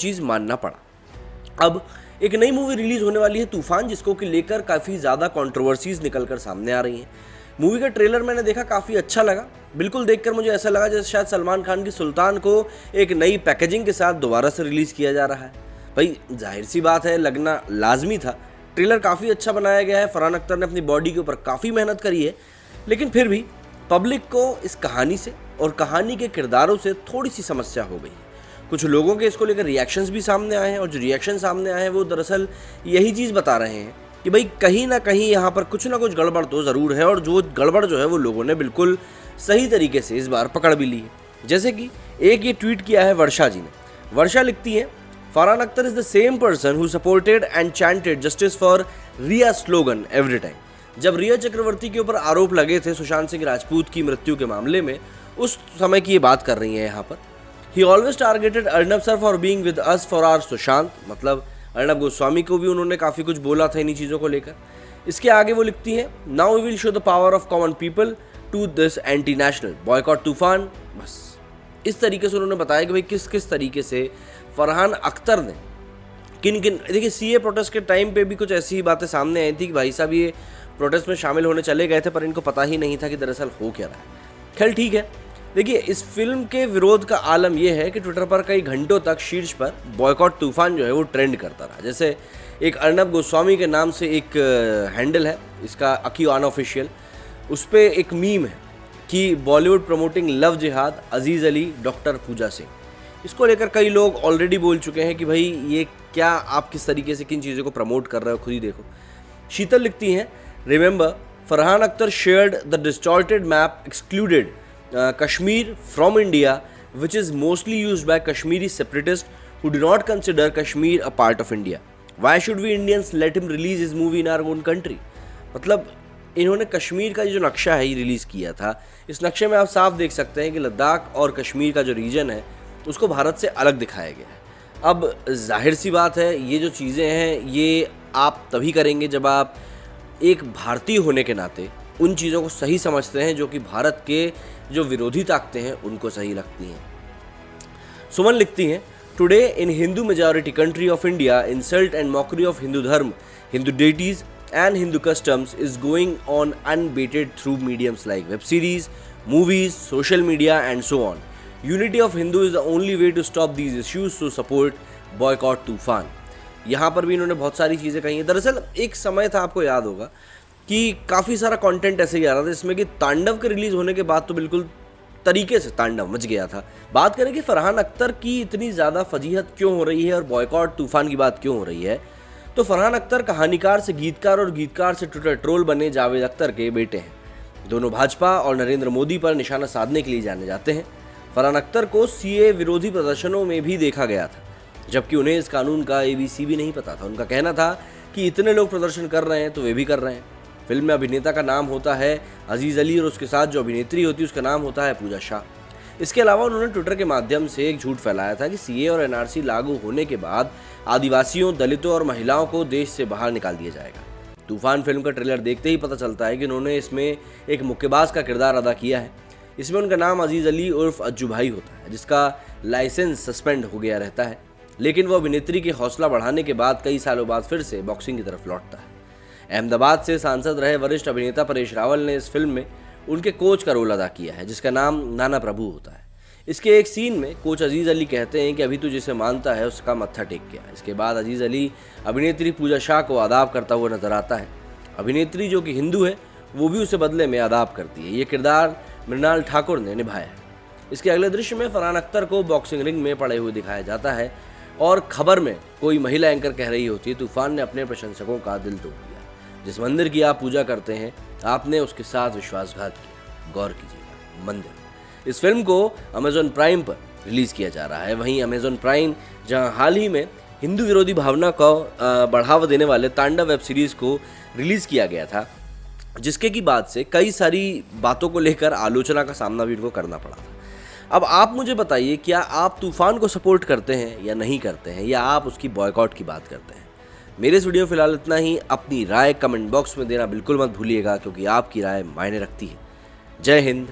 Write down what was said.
चीज़ मानना पड़ा। अब एक नई मूवी रिलीज होने वाली है तूफान, जिसको कि लेकर काफ़ी ज़्यादा कंट्रोवर्सीज निकल कर सामने आ रही हैं। मूवी का ट्रेलर मैंने देखा, काफ़ी अच्छा लगा। बिल्कुल देखकर मुझे ऐसा लगा जैसे शायद सलमान खान की सुल्तान को एक नई पैकेजिंग के साथ दोबारा से रिलीज़ किया जा रहा है। भाई जाहिर सी बात है, लगना लाजमी था। ट्रेलर काफ़ी अच्छा बनाया गया है, फरहान अख्तर ने अपनी बॉडी के ऊपर काफ़ी मेहनत करी है, लेकिन फिर भी पब्लिक को इस कहानी से और कहानी के किरदारों से थोड़ी सी समस्या हो गई है। कुछ लोगों के इसको लेकर रिएक्शंस भी सामने आए हैं, और जो रिएक्शन सामने आए हैं वो दरअसल यही चीज़ बता रहे हैं कि भाई कहीं ना कहीं यहाँ पर कुछ ना कुछ गड़बड़ तो ज़रूर है, और जो गड़बड़ जो है वो लोगों ने बिल्कुल सही तरीके से इस बार पकड़ भी ली है। जैसे कि एक ये ट्वीट किया है वर्षा जी ने। वर्षा लिखती है, Farhan Akhtar is the same person who supported and chanted justice for Rhea slogan every time. जब रिया चक्रवर्ती के ऊपर आरोप लगे थे सुशांत सिंह राजपूत की मृत्यु के मामले में, उस समय की ये बात कर रही है यहाँ पर। He always targeted Arnab sir for being with us for our Sushant, मतलब अर्नब गोस्वामी को भी उन्होंने काफ़ी कुछ बोला था इन्हीं चीज़ों को लेकर। इसके आगे वो लिखती हैं, now we will show the power of common people to this anti national boycott तूफान। बस इस तरीके से उन्होंने बताया कि भाई किस किस तरीके से फरहान अख्तर ने किन किन, देखिए सीए प्रोटेस्ट के टाइम पे भी कुछ ऐसी ही बातें सामने आई थी कि भाई साहब ये प्रोटेस्ट में शामिल होने चले गए थे, पर इनको पता ही नहीं था कि दरअसल हो क्या रहा है। खैर ठीक है, देखिए इस फिल्म के विरोध का आलम यह है कि ट्विटर पर कई घंटों तक शीर्ष पर बॉयकॉट तूफान जो है वो ट्रेंड करता रहा। जैसे एक अर्नब गोस्वामी के नाम से एक हैंडल है इसका, अकी अनऑफिशियल, उस पर एक मीम है कि बॉलीवुड प्रमोटिंग लव जिहाद, अजीज़ अली, डॉक्टर पूजा सिंह। इसको लेकर कई लोग ऑलरेडी बोल चुके हैं कि भाई ये क्या, आप किस तरीके से किन चीज़ों को प्रमोट कर रहे हो, खुद ही देखो। शीतल लिखती हैं, remember Farhan Akhtar shared the distorted map excluded Kashmir from India, which is mostly used by Kashmiri separatists who do not consider Kashmir a part of India. Why should we Indians let him release his movie in our own country? मतलब इन्होंने कश्मीर का जो नक्शा है ये release किया था। इस नक्शे में आप साफ देख सकते हैं कि लद्दाख और कश्मीर का जो रीजन है उसको भारत से अलग दिखाया गया है। अब जाहिर सी बात है, ये जो चीज़ें हैं ये आप तभी करेंगे जब आप एक भारतीय होने के नाते उन चीज़ों को सही समझते हैं जो कि भारत के जो विरोधी ताकतें हैं उनको सही लगती हैं। सुमन लिखती हैं, today in Hindu majority country of India insult and mockery of Hindu dharma, Hindu deities and Hindu customs is going on unabated through mediums like web series, movies, social media and so on. Unity of Hindu is the only way to stop these issues, so support boycott Toofaan. यहाँ पर भी इन्होंने बहुत सारी चीज़ें कही हैं. दरअसल एक समय था, आपको याद होगा, कि काफ़ी सारा कंटेंट ऐसे ही आ रहा था जिसमें कि तांडव के रिलीज़ होने के बाद तो बिल्कुल तरीके से तांडव मच गया था. बात करें कि फरहान अख्तर की इतनी ज़्यादा फजीहत क्यों हो रही है और बॉयकॉट तूफान की बात क्यों हो रही है, तो फरहान अख्तर कहानीकार से गीतकार और गीतकार से ट्विटर ट्रोल बने जावेद अख्तर के बेटे हैं. दोनों भाजपा और नरेंद्र मोदी पर निशाना साधने के लिए जाने जाते हैं. फरहान अख्तर को सीए विरोधी प्रदर्शनों में भी देखा गया था, जबकि उन्हें इस कानून का ABC भी नहीं पता था. उनका कहना था कि इतने लोग प्रदर्शन कर रहे हैं तो वे भी कर रहे हैं. फिल्म में अभिनेता का नाम होता है अजीज़ अली और उसके साथ जो अभिनेत्री होती है उसका नाम होता है पूजा शाह. इसके अलावा उन्होंने ट्विटर के माध्यम से एक झूठ फैलाया था कि सीए और एनआरसी लागू होने के बाद आदिवासियों, दलितों और महिलाओं को देश से बाहर निकाल दिया जाएगा. तूफान फिल्म का ट्रेलर देखते ही पता चलता है कि उन्होंने इसमें एक मुक्केबाज का किरदार अदा किया है. इसमें उनका नाम अजीज़ अली उर्फ अज्जू भाई होता है, जिसका लाइसेंस सस्पेंड हो गया रहता है, लेकिन वो अभिनेत्री की हौसला बढ़ाने के बाद कई सालों बाद फिर से बॉक्सिंग की तरफ लौटता है. अहमदाबाद से सांसद रहे वरिष्ठ अभिनेता परेश रावल ने इस फिल्म में उनके कोच का रोल अदा किया है, जिसका नाम नाना प्रभु होता है. इसके एक सीन में कोच अजीज़ अली कहते हैं कि अभी तू जिसे मानता है उसका मत्था टेक गया. इसके बाद अजीज़ अली अभिनेत्री पूजा शाह को आदाब करता हुआ नजर आता है. अभिनेत्री जो कि हिंदू है वो भी उसे बदले में आदाब करती है. ये किरदार मृणाल ठाकुर ने निभाया है. इसके अगले दृश्य में फरहान अख्तर को बॉक्सिंग रिंग में पड़े हुए दिखाया जाता है और खबर में कोई महिला एंकर कह रही होती है, तूफान ने अपने प्रशंसकों का दिल तोड़ दिया. जिस मंदिर की आप पूजा करते हैं आपने उसके साथ विश्वासघात किया, गौर कीजिएगा, मंदिर. इस फिल्म को अमेजॉन प्राइम पर रिलीज़ किया जा रहा है. वहीं अमेजॉन प्राइम, जहां हाल ही में हिंदू विरोधी भावना को बढ़ावा देने वाले तांडव वेब सीरीज़ को रिलीज़ किया गया था, जिसके की बाद से कई सारी बातों को लेकर आलोचना का सामना भी उनको करना पड़ा था. अब आप मुझे बताइए, क्या आप तूफान को सपोर्ट करते हैं या नहीं करते हैं, या आप उसकी बॉयकॉट की बात करते हैं? मेरे इस वीडियो फिलहाल इतना ही. अपनी राय कमेंट बॉक्स में देना बिल्कुल मत भूलिएगा, क्योंकि आपकी राय मायने रखती है. जय हिंद,